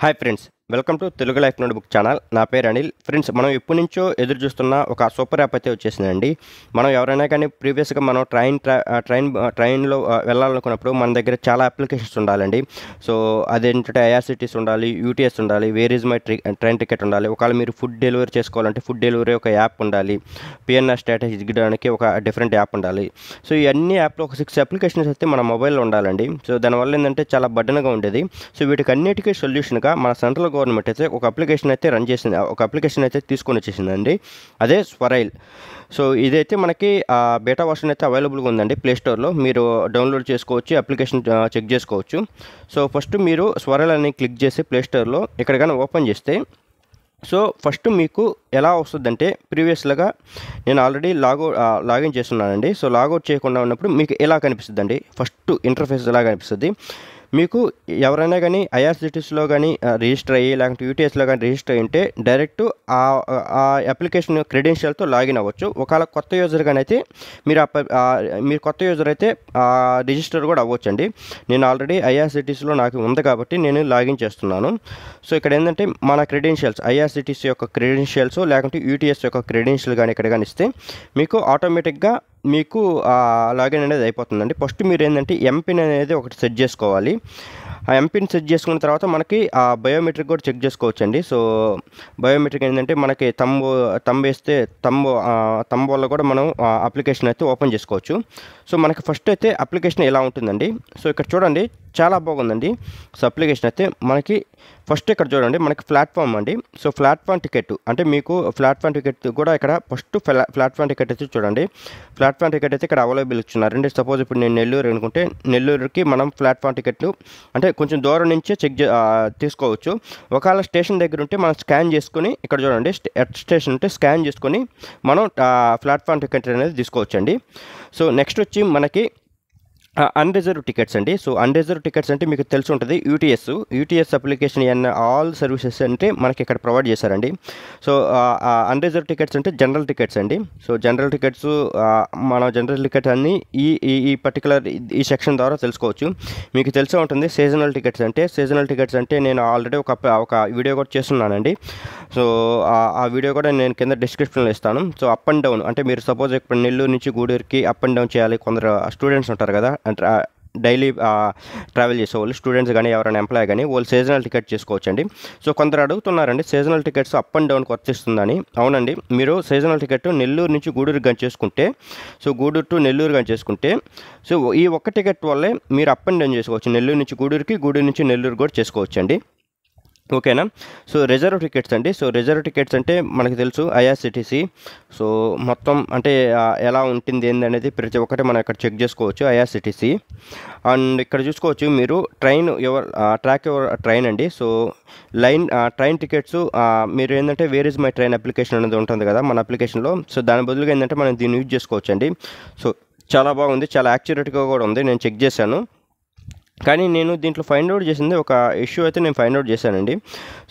Hi friends, welcome to Telugu life notebook channel. నా పేరు Anil. Friends, మనం ఎప్పటి నుంచో ఎదురు చూస్తున్న ఒక సూపర్ యాప్ అయితే వచ్చేసిందండి. మనం ఎవరైనా కానీ ప్రీవియస్గా మనం ట్రైన్లో వెళ్ళాలనుకున్నప్పుడు మన దగ్గర చాలా అప్లికేషన్స్ ఉండాలండి. సో అదేంటంటే ఐఆర్సిటీసీ ఉండాలి, యూటీఎస్ ఉండాలి, where is my train ticket ఉండాలి. ఒకవేళ మీరు ఫుడ్ డెలివరీ చేసుకోవాలంటే ఫుడ్ డెలివరీ ఒక యాప్ ఉండాలి, పిఎన్ఆర్ స్టేటస్ ఇచ్చడానికి ఒక డిఫరెంట్ యాప్ ఉండాలి. సో ఈ అన్ని యాప్లో ఒక 6 అప్లికేషన్స్ అయితే మన మొబైల్లో ఉండాలండి. సో దానివల్ల ఏంటంటే చాలా బర్డెన్గా ఉండేది. సో వీటికి అన్నిటికీ సొల్యూషన్గా మన సెంట్రల్ గవర్నమెంట్ అయితే ఒక అప్లికేషన్ అయితే రన్ చేసింది, ఒక అప్లికేషన్ అయితే తీసుకొని వచ్చేసిందండి. అదే స్వరైల్. సో ఇదైతే మనకి బేటా వర్షన్ అయితే అవైలబుల్గా ఉందండి ప్లే స్టోర్లో. మీరు డౌన్లోడ్ చేసుకోవచ్చు, అప్లికేషన్ చెక్ చేసుకోవచ్చు. సో ఫస్ట్ మీరు స్వరైల్ అని క్లిక్ చేసి ప్లే స్టోర్లో ఇక్కడ కానీ ఓపెన్ చేస్తే, సో ఫస్ట్ మీకు ఎలా వస్తుందంటే, ప్రీవియస్గా నేను ఆల్రెడీ లాగిన్ చేస్తున్నానండి. సో లాగౌట్ చేయకుండా ఉన్నప్పుడు మీకు ఎలా కనిపిస్తుందండి, ఫస్ట్ ఇంటర్ఫేస్ ఎలా కనిపిస్తుంది. మీకు ఎవరైనా కానీ ఐఆర్సిటీసీలో కానీ రిజిస్టర్ అయ్యి, లేకపోతే యూటీఎస్లో కానీ రిజిస్టర్ అయ్యి ఉంటే డైరెక్ట్ ఆ అప్లికేషన్ క్రెడెన్షియల్తో లాగిన్ అవ్వచ్చు. ఒకవేళ కొత్త యూజర్ కానీ అయితే మీరు కొత్త యూజర్ అయితే రిజిస్టర్ కూడా అవ్వచ్చు అండి. నేను ఆల్రెడీ ఐఆర్సిటీసీలో నాకు ఉంది కాబట్టి నేను లాగిన్ చేస్తున్నాను. సో ఇక్కడ ఏంటంటే మన క్రెడెన్షియల్స్, ఐఆర్సిటీసీ యొక్క క్రెడెన్షియల్స్ లేకుంటే యూటీఎస్ యొక్క క్రెడెన్షియల్ కానీ ఇక్కడ కానీ ఇస్తే మీకు ఆటోమేటిక్గా మీకు లాగిన్ అనేది అయిపోతుందండి. ఫస్ట్ మీరు ఏంటంటే ఎంపిన్ అనేది ఒకటి సెట్ చేసుకోవాలి. ఆ ఎంపిన్ సెట్ చేసుకున్న తర్వాత మనకి ఆ బయోమెట్రిక్ కూడా చెక్ చేసుకోవచ్చండి. సో బయోమెట్రిక్ ఏంటంటే మనకి తంబు వేస్తే తంబు వల్ల కూడా మనం అప్లికేషన్ అయితే ఓపెన్ చేసుకోవచ్చు. సో మనకి ఫస్ట్ అయితే అప్లికేషన్ ఎలా ఉంటుందండి. సో ఇక్కడ చూడండి, చాలా బాగుందండి. సో అప్లికేషన్ అయితే మనకి ఫస్ట్ ఇక్కడ చూడండి, మనకి ప్లాట్ఫామ్ అండి. సో ప్లాట్ఫామ్ టికెట్ అంటే మీకు ప్లాట్ఫామ్ టికెట్ కూడా ఇక్కడ ఫస్ట్ ప్లాట్ఫామ్ టికెట్ అయితే చూడండి. ప్లాట్ఫామ్ టికెట్ అయితే ఇక్కడ అవైలబుల్ ఇచ్చున్నారండి. సపోజ్ ఇప్పుడు నేను నెల్లూరు అనుకుంటే నెల్లూరుకి మనం ప్లాట్ఫామ్ టికెట్లు అంటే కొంచెం దూరం నుంచే తీసుకోవచ్చు. ఒకవేళ స్టేషన్ దగ్గర ఉంటే మనం స్కాన్ చేసుకుని, ఇక్కడ చూడండి స్టేషన్ ఉంటే స్కాన్ చేసుకొని మనం ప్లాట్ఫామ్ టికెట్ అనేది తీసుకోవచ్చండి. సో నెక్స్ట్ వచ్చి మనకి అన్రిజర్వ్ టికెట్స్ అండి. సో అన్రిజర్వ్ టికెట్స్ అంటే మీకు తెలిసి ఉంటుంది, యూటీఎస్ అప్లికేషన్ ఆల్ సర్వీసెస్ అంటే మనకి ఇక్కడ ప్రొవైడ్ చేశారండి. సో అన్రిజర్వ్ టికెట్స్ అంటే జనరల్ టికెట్స్ అండి. సో జనరల్ టికెట్స్ మన జనరల్ టికెట్స్ అన్నీ ఈ పర్టికులర్ ఈ సెక్షన్ ద్వారా తెలుసుకోవచ్చు. మీకు తెలిసే ఉంటుంది సీజనల్ టికెట్స్ అంటే నేను ఆల్రెడీ ఒక వీడియో కూడా చేస్తున్నానండి. సో ఆ వీడియో కూడా నేను కింద డిస్క్రిప్షన్లో ఇస్తాను. సో అప్ అండ్ డౌన్ అంటే మీరు సపోజ్ ఇప్పుడు నెల్లూరు నుంచి గూడూరుకి అప్ అండ్ డౌన్ చేయాలి. కొందరు స్టూడెంట్స్ ఉంటారు కదా, డైలీ ట్రావెల్ చేసేవాళ్ళు, స్టూడెంట్స్ కానీ ఎవరైనా ఎంప్లాయ్ కానీ వాళ్ళు సీజనల్ టికెట్ చేసుకోవచ్చండి. సో కొందరు అడుగుతున్నారండి సీజనల్ టికెట్స్ అప్ అండ్ డౌన్కి వర్తిస్తుందని. అవునండి, మీరు సీజనల్ టికెట్ నెల్లూరు నుంచి గూడూరు కానీ చేసుకుంటే, సో గూడూరు టు నెల్లూరు కానీ చేసుకుంటే, సో ఈ ఒక్క టికెట్ వల్లే మీరు అప్ అండ్ డౌన్ చేసుకోవచ్చు. నెల్లూరు నుంచి గూడూరుకి, గూడూరు నుంచి నెల్లూరు కూడా చేసుకోవచ్చండి. ఓకేనా. సో రిజర్వ్ టికెట్స్ అండి. సో రిజర్వ్ టికెట్స్ అంటే మనకు తెలుసు ఐఆర్సిటీసీ. సో మొత్తం అంటే ఎలా ఉంటుంది ఏందనేది ప్రతి ఒక్కటి మనం ఇక్కడ చెక్ చేసుకోవచ్చు ఐఆర్సిటీసీ. అండ్ ఇక్కడ చూసుకోవచ్చు మీరు ట్రాక్ యువర్ ట్రైన్ అండి. సో ట్రైన్ టికెట్స్ మీరు ఏంటంటే where is my train application అనేది ఉంటుంది కదా మన అప్లికేషన్లో. సో దాని బదులుగా ఏంటంటే మనం దీన్ని యూజ్ చేసుకోవచ్చు అండి. సో చాలా బాగుంది, చాలా యాక్యురేట్గా కూడా ఉంది. నేను చెక్ చేశాను. కానీ నేను దీంట్లో ఫైండ్ అవుట్ చేసింది ఒక ఇష్యూ అయితే నేను ఫైండ్ అవుట్ చేశానండి.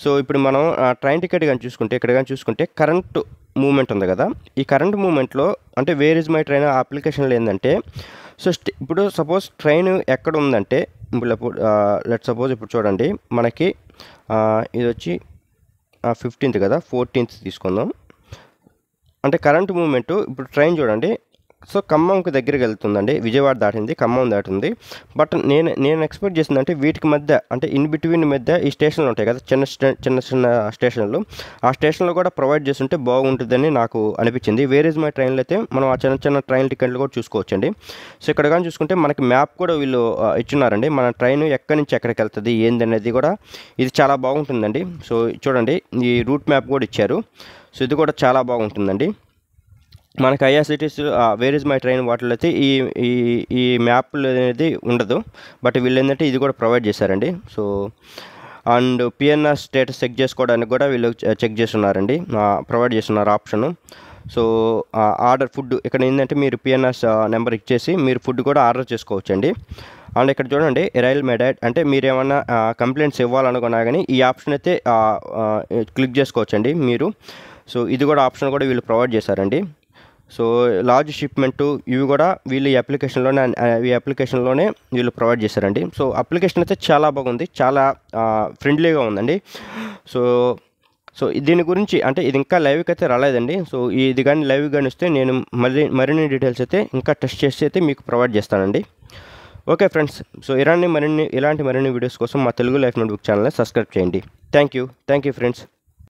సో ఇప్పుడు మనం ట్రైన్ టికెట్ కానీ చూసుకుంటే, ఇక్కడ కానీ చూసుకుంటే కరెంట్ మూమెంట్ ఉంది కదా, ఈ కరెంట్ మూమెంట్లో అంటే వేర్ ఇస్ మై ట్రైన్ అప్లికేషన్లో ఏంటంటే, సో ఇప్పుడు సపోజ్ ట్రైన్ ఎక్కడ ఉందంటే, లెట్ సపోజ్ ఇప్పుడు చూడండి మనకి ఇది వచ్చి 15th కదా, 14th తీసుకుందాం. అంటే కరెంట్ మూమెంట్ ఇప్పుడు ట్రైన్ చూడండి, సో ఖమ్మంకి దగ్గరికి వెళ్తుందండి. విజయవాడ దాటింది, ఖమ్మం దాటింది. బట్ నేను ఎక్స్పెక్ట్ చేసిందంటే వీటికి మధ్య అంటే ఇన్ బిట్వీన్ మధ్య ఈ స్టేషన్లు ఉంటాయి కదా, చిన్న స్టేషన్లు, ఆ స్టేషన్లో కూడా ప్రొవైడ్ చేస్తుంటే బాగుంటుందని నాకు అనిపించింది. వేర్ ఇస్ మై ట్రైన్లో అయితే మనం ఆ చిన్న ట్రైన్ టికెట్లు కూడా చూసుకోవచ్చండి. సో ఇక్కడ కానీ చూసుకుంటే మనకి మ్యాప్ కూడా వీళ్ళు ఇచ్చున్నారండి. మన ట్రైన్ ఎక్కడి నుంచి ఎక్కడికి వెళ్తుంది ఏందనేది కూడా ఇది చాలా బాగుంటుందండి. సో చూడండి ఈ రూట్ మ్యాప్ కూడా ఇచ్చారు. సో ఇది కూడా చాలా బాగుంటుందండి. మనకి IRCTC where is my train వాటిలో అయితే ఈ మ్యాప్లు అనేది ఉండదు. బట్ వీళ్ళు ఏంటంటే ఇది కూడా ప్రొవైడ్ చేశారండి. So and PNR status check చేసుకోవడానికి కూడా వీళ్ళు చెక్ చేస్తున్నారండి, ప్రొవైడ్ చేస్తున్నారు ఆప్షను. సో ఆర్డర్ ఫుడ్ ఇక్కడ ఏంటంటే మీరు పిఎన్ఆర్ నెంబర్ ఇచ్చేసి మీరు ఫుడ్ కూడా ఆర్డర్ చేసుకోవచ్చండి. అండ్ ఇక్కడ చూడండి ఎరైల్ మెడాట్ అంటే మీరు ఏమన్నా కంప్లైంట్స్ ఇవ్వాలనుకున్నా కానీ ఈ ఆప్షన్ అయితే క్లిక్ చేసుకోవచ్చండి మీరు. సో ఇది కూడా ఆప్షన్ కూడా వీళ్ళు ప్రొవైడ్ చేశారండి. సో లార్జ్ షిప్మెంటు ఇవి కూడా వీళ్ళు ఈ అప్లికేషన్లోనే వీళ్ళు ప్రొవైడ్ చేశారండి. సో అప్లికేషన్ అయితే చాలా బాగుంది, చాలా ఫ్రెండ్లీగా ఉందండి. సో దీని గురించి అంటే ఇది ఇంకా లైవ్కి అయితే రాలేదండి. సో ఇది కానీ లైవ్ కానీ వస్తే నేను మరిన్ని డీటెయిల్స్ అయితే ఇంకా టెస్ట్ చేసి అయితే మీకు ప్రొవైడ్ చేస్తానండి. ఓకే ఫ్రెండ్స్, సో ఇలాంటి మరిన్ని వీడియోస్ కోసం మా తెలుగు లైఫ్ నోట్బుక్ ఛానల్ని సబ్స్క్రైబ్ చేయండి. Thank you friends.